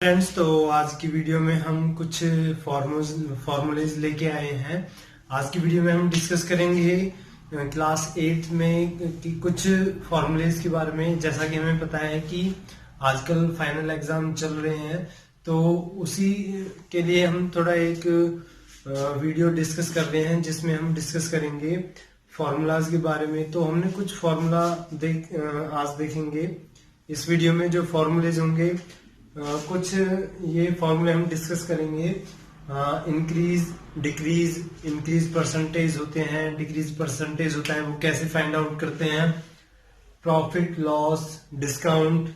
Friends, तो आज की वीडियो में हम कुछ फॉर्मूलेज लेके आए हैं। आज की वीडियो में हम डिस्कस करेंगे क्लास 8 में कि कुछ फॉर्मूलेज के बारे में। जैसा कि हमें पता है कि आजकल फाइनल एग्जाम चल रहे हैं, तो उसी के लिए हम थोड़ा एक वीडियो डिस्कस कर रहे हैं जिसमें हम डिस्कस करेंगे फॉर्मूलाज के बारे में। तो हमने कुछ फॉर्मूला आज देखेंगे इस वीडियो में। जो फॉर्मूलेज होंगे कुछ ये फॉर्मूले हम डिस्कस करेंगे। इंक्रीज, डिक्रीज, इंक्रीज परसेंटेज होते हैं, डिक्रीज परसेंटेज होता है, वो कैसे फाइंड आउट करते हैं। Profit, loss, discount,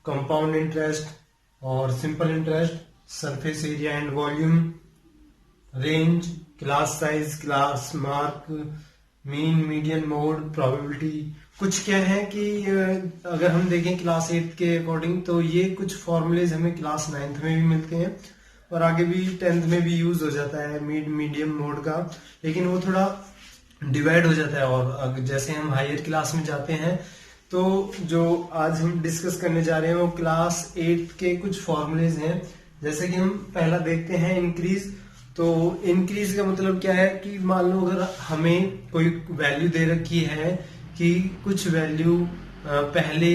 compound interest और simple interest, surface area and volume, range, class size, class mark, mean, median, mode, probability. कुछ क्या है कि अगर हम देखें क्लास 8 के अकॉर्डिंग, तो ये कुछ फॉर्मूलेज हमें क्लास 9th में भी मिलते हैं और आगे भी 10th में भी यूज हो जाता है मीडियम मोड का, लेकिन वो थोड़ा डिवाइड हो जाता है। और जैसे हम हायर क्लास में जाते हैं, तो जो आज हम डिस्कस करने जा रहे हैं वो क्लास 8 के कुछ फॉर्मूलेज हैं। जैसे कि हम पहला देखते हैं इंक्रीज। तो इंक्रीज का मतलब क्या है कि मान लो अगर हमें कोई वैल्यू दे रखी है कि कुछ वैल्यू पहले,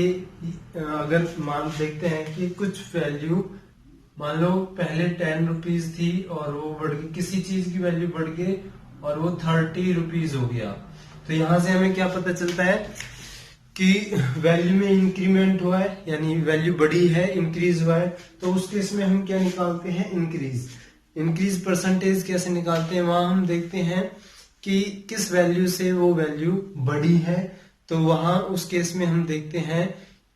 अगर देखते हैं कि कुछ वैल्यू मान लो पहले 10 रुपीज थी और वो बढ़ गई, किसी चीज की वैल्यू बढ़ गई और वो 30 रुपीज हो गया। तो यहां से हमें क्या पता चलता है कि वैल्यू में इंक्रीमेंट हुआ है, यानी वैल्यू बढ़ी है, इंक्रीज हुआ है। तो उस केस में हम क्या निकालते हैं, इंक्रीज। इंक्रीज परसेंटेज कैसे निकालते हैं, वहां हम देखते हैं कि किस वैल्यू से वो वैल्यू बढ़ी है। तो वहां उस केस में हम देखते हैं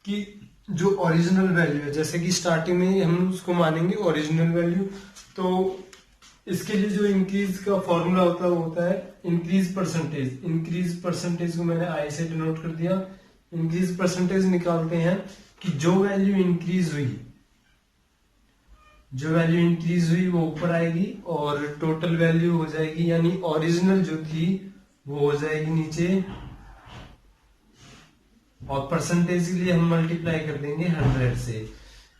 कि जो ओरिजिनल वैल्यू है, जैसे कि स्टार्टिंग में हम उसको मानेंगे ओरिजिनल वैल्यू। तो इसके लिए जो इंक्रीज का फॉर्मूला होता है वो होता है इंक्रीज परसेंटेज। इंक्रीज परसेंटेज को मैंने आई से डिनोट कर दिया। इंक्रीज परसेंटेज निकालते हैं कि जो वैल्यू इंक्रीज हुई, वो ऊपर आएगी और टोटल वैल्यू हो जाएगी, यानी ओरिजिनल जो थी वो हो जाएगी नीचे, और परसेंटेज के लिए हम मल्टीप्लाई कर देंगे 100 से।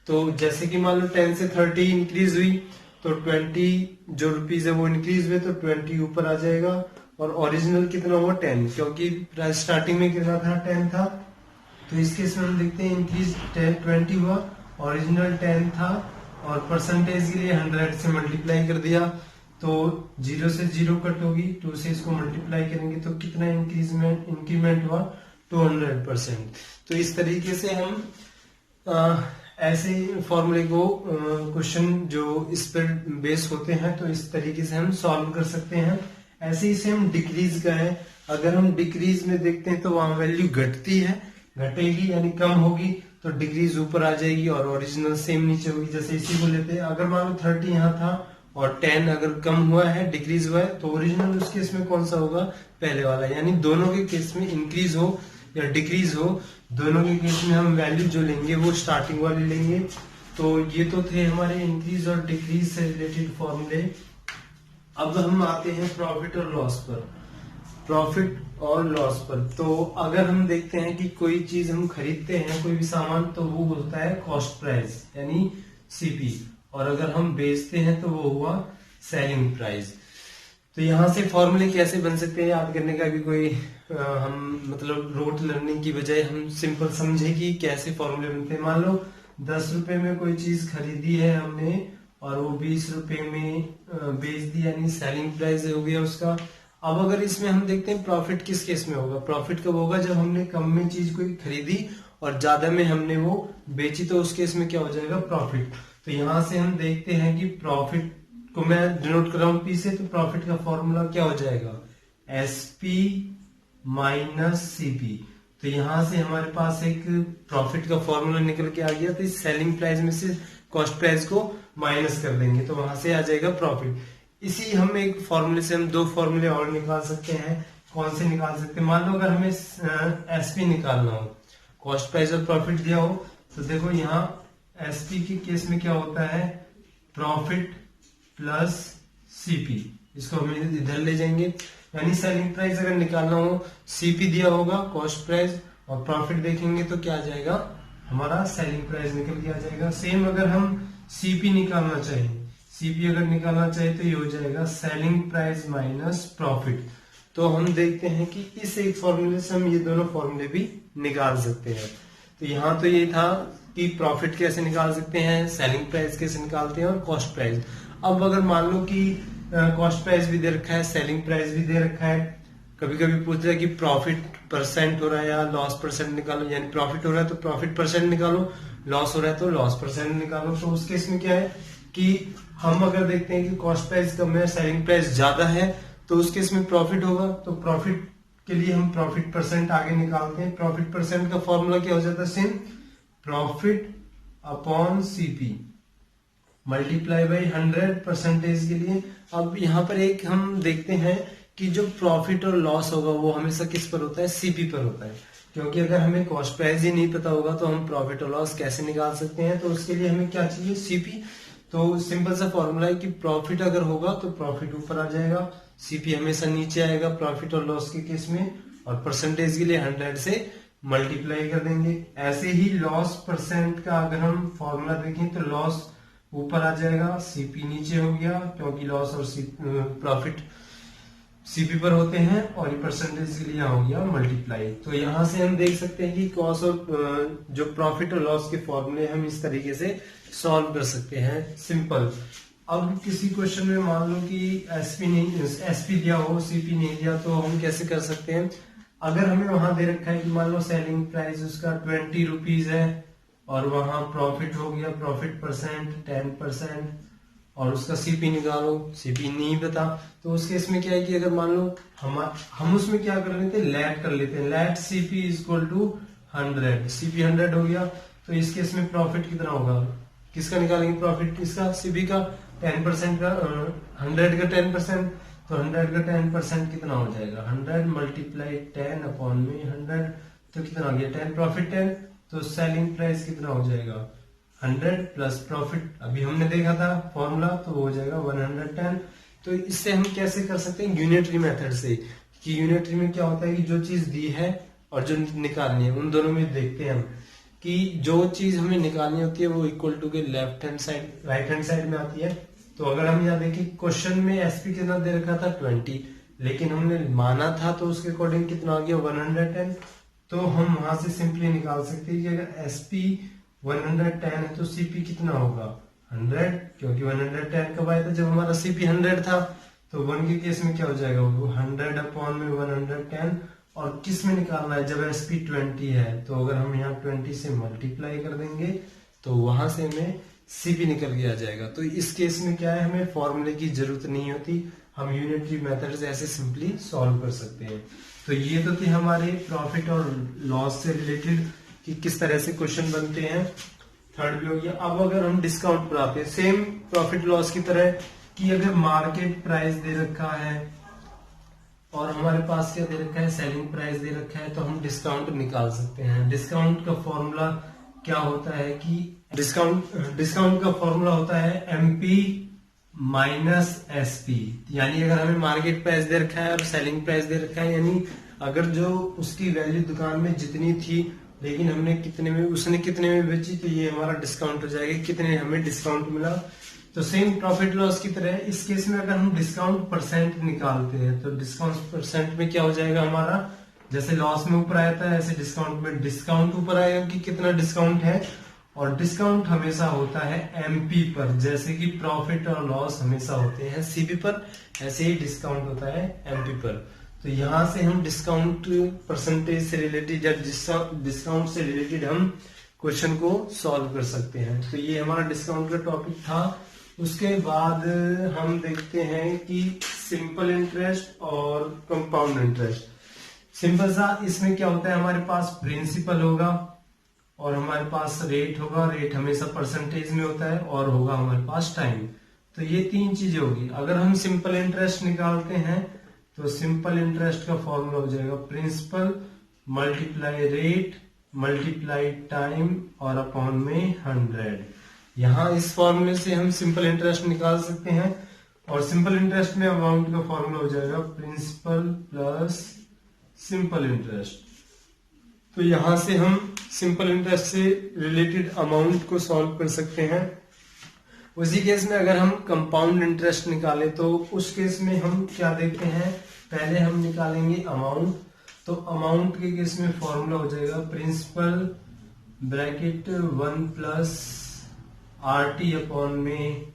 तो जैसे कि मान लो 10 से 30 इंक्रीज हुई, तो 20 जो रुपीज है वो इंक्रीज हुए, तो 20 ऊपर आ जाएगा। और ओरिजिनल कितना हुआ, 10, क्योंकि स्टार्टिंग में कितना था, 10 था। तो इस केस में हम देखते हैं इंक्रीज 20 हुआ, ओरिजिनल 10 था और परसेंटेज के लिए 100 से मल्टीप्लाई कर दिया। तो 0 से 0 कट होगी, 2 से इसको मल्टीप्लाई करेंगे तो कितना इंक्रीमेंट हुआ, 200%। तो इस तरीके से हम ऐसे फॉर्मूले को क्वेश्चन जो इस पर बेस होते हैं, तो इस तरीके से हम सॉल्व कर सकते हैं। ऐसे ही सेम डिक्रीज का है। अगर हम डिक्रीज में देखते हैं तो वहां वैल्यू घटती है, घटेगी यानी कम होगी, तो डिक्रीज ऊपर आ जाएगी और ओरिजिनल सेम नीचे होगी। जैसे इसी को लेते हैं, अगर मान लो 30 यहाँ था और 10 अगर कम हुआ है, डिक्रीज हुआ है, तो ओरिजिनल उस केस में कौन सा होगा, पहले वाला। यानी दोनों के केस में इंक्रीज हो या डिक्रीज हो, दोनों के केस में हम वैल्यू जो लेंगे वो स्टार्टिंग वाली लेंगे। तो ये तो थे हमारे इंक्रीज और डिक्रीज से रिलेटेड फॉर्मूले। अब हम आते हैं प्रॉफिट और लॉस पर। प्रॉफिट और लॉस पर, तो अगर हम देखते हैं कि कोई चीज हम खरीदते हैं, कोई भी सामान, तो वो होता है कॉस्ट प्राइस यानी सीपी, और अगर हम बेचते हैं तो वो हुआ सेलिंग प्राइस। तो यहाँ से फॉर्मूले कैसे बन सकते हैं, याद करने का भी कोई हम मतलब रोट लर्निंग की बजाय हम सिंपल समझे कि कैसे फॉर्मूले बनते हैं। मान लो 10 रुपए में कोई चीज खरीदी है हमने और वो 20 रुपए में बेच दी, यानी सेलिंग प्राइस हो गया उसका। अब अगर इसमें हम देखते हैं प्रॉफिट किस केस में होगा, प्रॉफिट कब होगा, जब हमने कम में चीज कोई खरीदी और ज्यादा में हमने वो बेची, तो उस केस में क्या हो जाएगा, प्रॉफिट। तो यहां से हम देखते हैं कि प्रॉफिट को मैं डिनोट कर रहा हूं पी से, तो प्रॉफिट का फॉर्मूला क्या हो जाएगा, एसपी माइनस सीपी। तो यहां से हमारे पास एक प्रॉफिट का फॉर्मूला निकल के आ गया। तो इस सेलिंग प्राइस में से कॉस्ट प्राइस को माइनस कर देंगे, तो वहां से आ जाएगा प्रॉफिट। इसी हम एक फॉर्मूले से हम 2 फॉर्मूले और निकाल सकते हैं। कौन से निकाल सकते हैं, मान लो अगर हमें एसपी निकालना हो, कॉस्ट प्राइस और प्रॉफिट दिया हो, तो देखो यहाँ एसपी के केस में क्या होता है, प्रॉफिट प्लस सीपी, इसको हम इधर ले जाएंगे। यानी सेलिंग प्राइस अगर निकालना हो, सीपी दिया होगा कॉस्ट प्राइस, और प्रॉफिट देखेंगे तो क्या आ जाएगा, हमारा सेलिंग प्राइस निकल के आ जाएगा। सेम अगर हम सीपी निकालना चाहे, सीपी अगर निकालना चाहे तो ये हो जाएगा सेलिंग प्राइस माइनस प्रॉफिट। तो हम देखते हैं कि इस एक फॉर्मूले से हम ये दोनों फॉर्मूले भी निकाल सकते हैं। तो यहाँ तो ये था कि प्रॉफिट कैसे निकाल सकते हैं, सेलिंग प्राइस कैसे निकालते हैं और कॉस्ट प्राइस। अब अगर मान लो कि कॉस्ट प्राइस भी दे रखा है, सेलिंग प्राइस भी दे रखा है, कभी कभी पूछ रहा है कि प्रॉफिट परसेंट हो रहा है या लॉस परसेंट निकालो, यानी प्रॉफिट हो रहा है तो प्रॉफिट परसेंट निकालो, लॉस हो रहा है तो लॉस परसेंट निकालो। तो उस केस में क्या है कि हम अगर देखते हैं कि कॉस्ट प्राइस कम है, सेलिंग प्राइस ज्यादा है, तो उस केस में प्रॉफिट होगा। तो प्रॉफिट के लिए हम प्रॉफिट परसेंट आगे निकालते हैं। प्रॉफिट परसेंट का फॉर्मूला क्या हो जाता है, same profit upon CP multiply by 100 percentage के लिए। अब यहाँ पर एक हम देखते हैं कि जो प्रॉफिट और लॉस होगा वो हमेशा किस पर होता है, सीपी पर होता है। क्योंकि अगर हमें कॉस्ट प्राइस ही नहीं पता होगा तो हम प्रॉफिट और लॉस कैसे निकाल सकते हैं। तो उसके लिए हमें क्या चाहिए, सीपी। तो सिंपल सा फॉर्मूला है कि प्रॉफिट अगर होगा तो प्रॉफिट ऊपर आ जाएगा, सीपी हमेशा नीचे आएगा प्रॉफिट और लॉस के केस में, और परसेंटेज के लिए 100 से मल्टीप्लाई कर देंगे। ऐसे ही लॉस परसेंट का अगर हम फॉर्मूला देखें तो लॉस ऊपर आ जाएगा, सीपी नीचे हो गया, क्योंकि लॉस और प्रॉफिट सीपी पर होते हैं, और ये परसेंटेज के लिए हो गया मल्टीप्लाई। तो यहां से हम देख सकते हैं कि कॉस्ट और जो प्रॉफिट और लॉस के फॉर्मूले हम इस तरीके से सॉल्व कर सकते हैं, सिंपल। अब किसी क्वेश्चन में मान लो कि एसपी दिया हो, सीपी नहीं दिया, तो हम कैसे कर सकते हैं। अगर हमें वहां दे रखा है कि मान लो सेलिंग प्राइस उसका 20 रुपीज है, और वहां प्रॉफिट हो गया प्रॉफिट परसेंट 10%, और उसका सीपी निकालो, सीपी नहीं पता, तो उस केस में क्या है कि अगर मान लो हम उसमें क्या कर लेते हैं, लेट कर लेते हैं, let CP is equal to 100, CP 100 हो गया। तो इस केस में प्रॉफिट कितना होगा, किसका निकालेंगे प्रॉफिट, किसका, सीपी का, 10% का, 100 का 10%, तो 100 का 10% कितना हो जाएगा, 100 मल्टीप्लाई 10 अपॉन में 100, तो कितना हो गया 10, प्रॉफिट 10, तो सेलिंग प्राइस कितना हो जाएगा 100 प्लस प्रॉफिट, अभी हमने देखा था फॉर्मूला, तो हो जाएगा 110। तो इससे हम कैसे कर सकते हैं, यूनिटरी मेथड से, कि यूनिटरी में क्या होता है कि जो चीज दी है और जो निकालनी है उन दोनों में देखते हैं हम कि जो चीज हमें निकालनी होती है वो इक्वल टू के left hand side right hand side में आती है। तो अगर हम यहाँ देखें क्वेश्चन में एसपी कितना दे रखा था 20, लेकिन हमने माना था तो उसके अकॉर्डिंग कितना आ गया 110। तो हम वहां से सिंपली निकाल सकते हैं कि अगर एसपी 110 है तो सीपी कितना होगा 100, क्योंकि 110 कब आया था, जब हमारा सीपी 100 था। तो 1 के केस में क्या हो जाएगा, वो 100 अपॉन में 110, और किस में निकालना है, जब एसपी 20 है तो अगर हम यहाँ 20 से मल्टीप्लाई कर देंगे तो वहां से हमें सीपी निकल के आ जाएगा। तो इस केस में क्या है, हमें फॉर्मूले की जरूरत नहीं होती, हम यूनिटरी मेथड से ऐसे सिंपली सॉल्व कर सकते हैं। तो ये तो थे हमारे प्रॉफिट और लॉस से रिलेटेड कि किस तरह से क्वेश्चन बनते हैं, थर्ड भी हो गया। अब अगर हम डिस्काउंट पर आते हैं, सेम प्रॉफिट लॉस की तरह, कि अगर मार्केट प्राइस दे रखा है और हमारे पास क्या दे रखा है, सेलिंग प्राइस दे रखा है, तो हम डिस्काउंट निकाल सकते हैं। डिस्काउंट का फॉर्मूला क्या होता है कि डिस्काउंट का फॉर्मूला होता है एमपी माइनस एसपी, यानी अगर हमें मार्केट प्राइस दे रखा है और सेलिंग प्राइस दे रखा है, यानी अगर जो उसकी वैल्यू दुकान में जितनी थी लेकिन हमने कितने में, उसने कितने में बेची, तो ये हमारा डिस्काउंट हो जाएगा, कितने हमें डिस्काउंट मिला। तो सेम प्रॉफिट लॉस की तरह इस केस में अगर हम डिस्काउंट परसेंट निकालते हैं तो डिस्काउंट परसेंट में क्या हो जाएगा हमारा, जैसे लॉस में ऊपर आया था ऐसे डिस्काउंट में डिस्काउंट ऊपर आएगा कि कितना डिस्काउंट है, और डिस्काउंट हमेशा होता है एमपी पर, जैसे कि प्रॉफिट और लॉस हमेशा होते हैं सीपी पर, ऐसे ही डिस्काउंट होता है एमपी पर। तो यहां से हम डिस्काउंट परसेंटेज से रिलेटेड या डिस्काउंट से रिलेटेड हम क्वेश्चन को सॉल्व कर सकते हैं। तो ये हमारा डिस्काउंट का टॉपिक था। उसके बाद हम देखते हैं कि सिंपल इंटरेस्ट और कंपाउंड इंटरेस्ट। सिंपल सा इसमें क्या होता है, हमारे पास प्रिंसिपल होगा और हमारे पास रेट होगा, रेट हमेशा परसेंटेज में होता है, और होगा हमारे पास टाइम। तो ये तीन चीजें होगी। अगर हम सिंपल इंटरेस्ट निकालते हैं तो सिंपल इंटरेस्ट का फॉर्मूला हो जाएगा principal multiply rate multiply time और अपॉन में 100। यहाँ इस फॉर्मूले से हम सिंपल इंटरेस्ट निकाल सकते हैं, और सिंपल इंटरेस्ट में अमाउंट का फॉर्मूला हो जाएगा प्रिंसिपल प्लस सिंपल इंटरेस्ट। तो यहां से हम सिंपल इंटरेस्ट से रिलेटेड अमाउंट को सॉल्व कर सकते हैं। उसी केस में अगर हम कंपाउंड इंटरेस्ट निकालें तो उस केस में हम क्या देखते हैं, पहले हम निकालेंगे अमाउंट। तो अमाउंट के केस में फॉर्मूला हो जाएगा principal bracket 1 plus RT upon में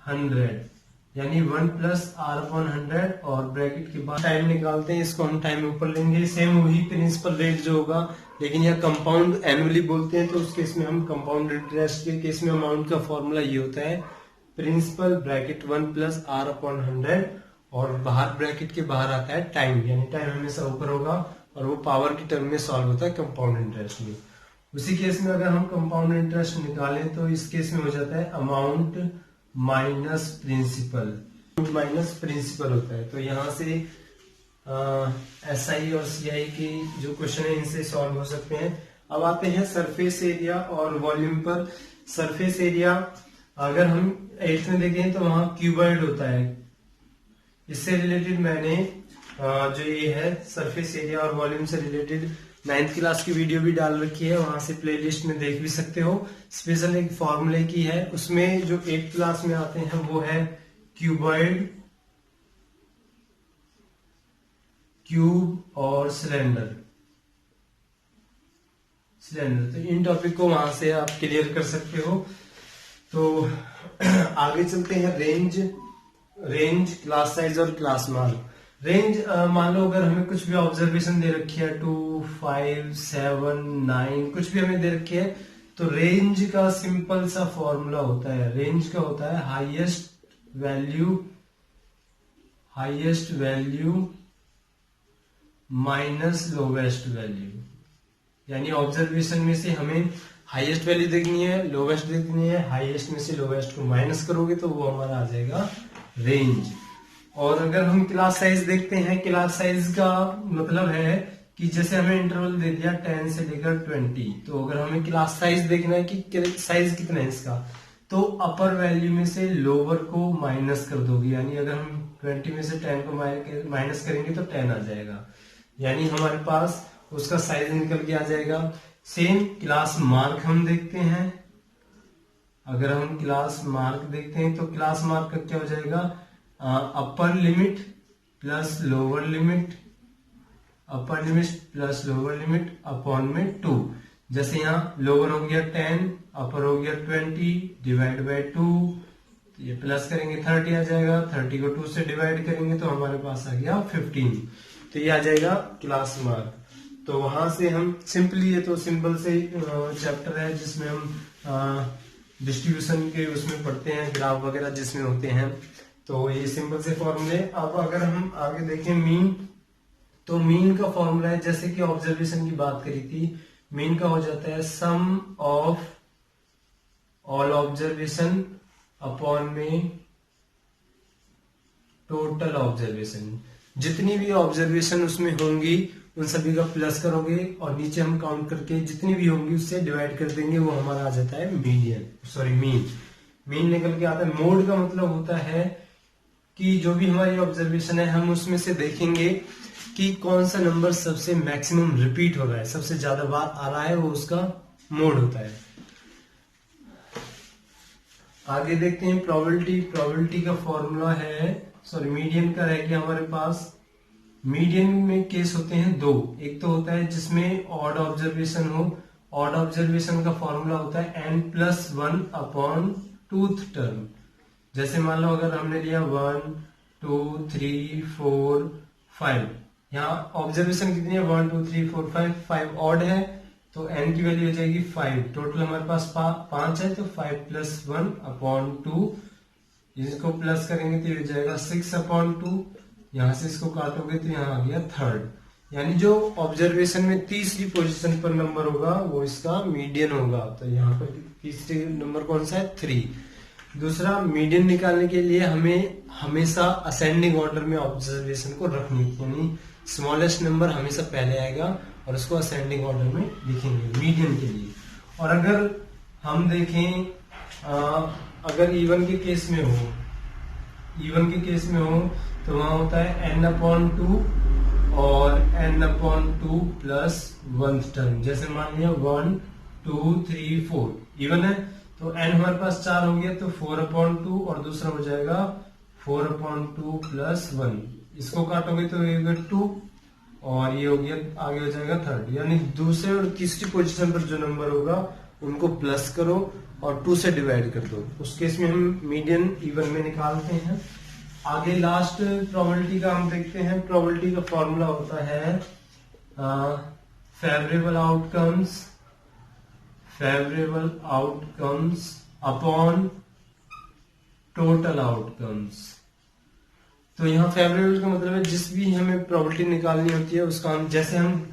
100, यानी 1 प्लस R अपॉन 100 और ब्रैकेट के बाद टाइम निकालते हैं, इसको हम टाइम ऊपर लेंगे। सेम वही प्रिंसिपल रेट जो होगा, लेकिन यह कंपाउंड एनुअली बोलते हैं तो उस केस में हम कंपाउंड इंटरेस्ट के केस में अमाउंट का फॉर्मूला ये होता है principal bracket 1 plus R upon 100 और बाहर ब्रैकेट के बाहर आता है टाइम, यानी टाइम हमेशा ऊपर होगा और वो पावर की टर्म में सॉल्व होता है कंपाउंड इंटरेस्ट में। उसी केस में अगर हम कंपाउंड इंटरेस्ट निकालें तो इस केस में हो जाता है amount minus principal, minus principal होता है। तो यहाँ से SI और CI की जो क्वेश्चन है इनसे सॉल्व हो सकते हैं। अब आते हैं सरफेस एरिया और वॉल्यूम पर। सरफेस एरिया अगर हम 8th में देखें तो वहां क्यूबॉइड होता है। इससे रिलेटेड मैंने जो ये है सरफेस एरिया और वॉल्यूम से रिलेटेड 9th क्लास की वीडियो भी डाल रखी है, वहां से प्लेलिस्ट में देख भी सकते हो। स्पेशल एक फॉर्मूले की है, उसमें जो 8th क्लास में आते हैं वो है क्यूबॉइड, क्यूब और सिलेंडर। तो इन टॉपिक को वहां से आप क्लियर कर सकते हो। तो आगे चलते हैं रेंज, क्लास साइज और क्लास मार्क। रेंज मान लो अगर हमें कुछ भी ऑब्जर्वेशन दे रखी है 2, 5, 7, 9 कुछ भी हमें दे रखी है, तो रेंज का सिंपल सा फॉर्मूला होता है, रेंज का होता है highest value minus lowest value. यानी ऑब्जर्वेशन में से हमें हाईएस्ट वैल्यू देखनी है, लोवेस्ट देखनी है, हाईएस्ट में से लोवेस्ट को माइनस करोगे तो वो हमारा आ जाएगा रेंज। और अगर हम क्लास साइज देखते हैं, क्लास साइज का मतलब है कि जैसे हमें इंटरवल दे दिया 10 से लेकर 20, तो अगर हमें क्लास साइज देखना है कि साइज कितना है इसका, तो अपर वैल्यू में से लोअर को माइनस कर दोगे। यानी अगर हम 20 में से 10 को माइनस करेंगे तो 10 आ जाएगा, यानी हमारे पास उसका साइज निकल के आ जाएगा। सेम क्लास मार्क हम देखते हैं, अगर हम क्लास मार्क देखते हैं तो क्लास मार्क का क्या हो जाएगा, upper limit plus lower limit, upper limit plus lower limit upon में 2। जैसे यहाँ लोअर हो गया 10, अपर हो गया 20 डिवाइड बाय 2, ये प्लस करेंगे 30 आ जाएगा, 30 को 2 से डिवाइड करेंगे तो हमारे पास आ गया 15। तो ये आ जाएगा क्लास मार्क। तो वहां से हम सिंपली, ये तो सिंपल से चैप्टर है जिसमें हम डिस्ट्रीब्यूशन के उसमें पढ़ते हैं, ग्राफ वगैरह जिसमें होते हैं, तो ये सिंपल से फॉर्मूले। अब अगर हम आगे देखें मीन, तो मीन का फॉर्मूला है, जैसे कि ऑब्जर्वेशन की बात करी थी, मीन का हो जाता है सम ऑफ ऑल ऑब्जर्वेशन अपॉन में टोटल ऑब्जर्वेशन। जितनी भी ऑब्जर्वेशन उसमें होंगी उन सभी का प्लस करोगे और नीचे हम काउंट करके जितनी भी होंगी उससे डिवाइड कर देंगे, वो हमारा आ जाता है मीन निकल के आता है। मोड का मतलब होता है कि जो भी हमारी ऑब्जर्वेशन है हम उसमें से देखेंगे कि कौन सा नंबर सबसे मैक्सिमम रिपीट हो रहा है, सबसे ज्यादा बार आ रहा है, वो उसका मोड होता है। आगे देखते हैं प्रोबेबिलिटी का फॉर्मूला है, मीडियन का रह गया हमारे पास। मीडियन में केस होते हैं दो, एक तो होता है जिसमें ऑड ऑब्जर्वेशन हो, ऑड ऑब्जर्वेशन का फॉर्मूला होता है n+1 अपॉन टूथ टर्म। जैसे मान लो अगर हमने लिया 1, 2, 3, 4, 5, यहाँ ऑब्जर्वेशन कितनी है 1, 2, 3, 4, 5 ऑड है तो n की वैल्यू हो जाएगी 5। टोटल हमारे पास 5 है तो 5+1 अपॉन 2, इसको प्लस करेंगे तो ये हो जाएगा 6 अपॉन 2, यहां से इसको काटोगे तो यहाँ आ गया 3rd। यानी जो ऑब्जर्वेशन में तीसरी पोजीशन पर नंबर होगा वो इसका मीडियन होगा। तो यहाँ पर तीसरी नंबर कौन सा है 3। दूसरा, मीडियन निकालने के लिए हमें हमेशा असेंडिंग ऑर्डर में ऑब्जर्वेशन को रखनी, यानी स्मॉलेस्ट नंबर हमेशा पहले आएगा और उसको असेंडिंग ऑर्डर में लिखेंगे मीडियन के लिए। और अगर हम देखें अगर इवन के केस में हो तो वहां होता है n/2 और n/2 प्लस 1th टर्म। जैसे मान लिया 1, 2, 3, 4 इवन है तो n हमारे पास 4 हो गया, तो 4/2 और दूसरा हो जाएगा 4/2 प्लस 1। इसको काटोगे तो ये 2 और ये हो गया, आगे हो जाएगा 3rd। यानी दूसरे और तीसरी पोजीशन पर जो नंबर होगा उनको प्लस करो और 2 से डिवाइड कर दो। उस केस में हम मीडियन इवन में निकालते हैं। आगे लास्ट प्रोबेबिलिटी का हम देखते हैं। प्रोबेबिलिटी का फॉर्मूला होता है favourable outcomes upon total outcomes. तो यहाँ फेवरेबल का मतलब है जिस भी हमें प्रोबेबिलिटी निकालनी होती है उसका हम, जैसे हम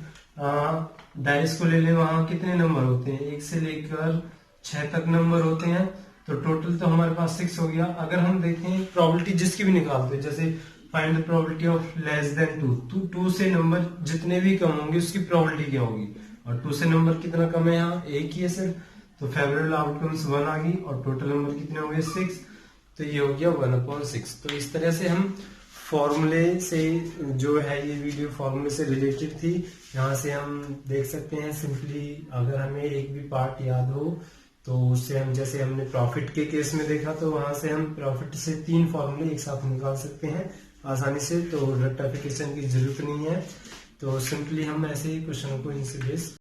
डाइस को ले लें, वहां कितने नंबर होते हैं, 1 से लेकर 6 तक नंबर होते हैं, तो टोटल तो हमारे पास 6 हो गया। अगर हम देखें प्रोबेबिलिटी जिसकी भी निकालते हैं, जैसे find the probability of less than 2, तो 2 से नंबर जितने भी कम होंगे उसकी प्रोबेबिलिटी क्या होगी, और 2 से नंबर कितना कम है, यहाँ 1 ही है सिर्फ, तो फेवरेबल आउटकम्स 1 आ गई और टोटल नंबर कितने हो गए 6, तो ये हो गया 1/6। तो इस तरह से हम फॉर्मूले से, जो है ये वीडियो फॉर्मूले से रिलेटेड थी, यहाँ से हम देख सकते हैं सिंपली अगर हमें एक भी पार्ट याद हो तो उससे हम, जैसे हमने प्रॉफिट के केस में देखा, तो वहां से हम प्रॉफिट से 3 फॉर्मूले एक साथ निकाल सकते हैं आसानी से, तो रेक्टिफिकेशन की जरूरत नहीं है। तो सिंपली हम ऐसे ही क्वेश्चन को इनसे बेस